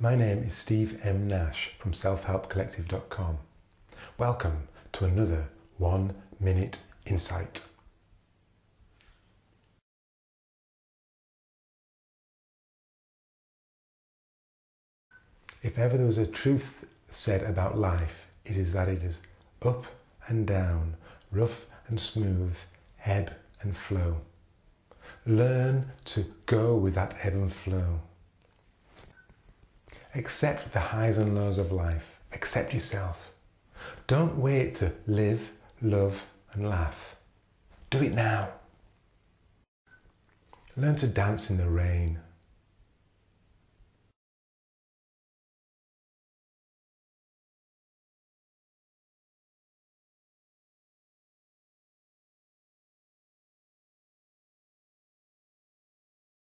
My name is Steve M. Nash from selfhelpcollective.com. Welcome to another 1 Minute Insight. If ever there was a truth said about life, it is that it is up and down, rough and smooth, ebb and flow. Learn to go with that ebb and flow. Accept the highs and lows of life. Accept yourself. Don't wait to live, love and laugh. Do it now. Learn to dance in the rain.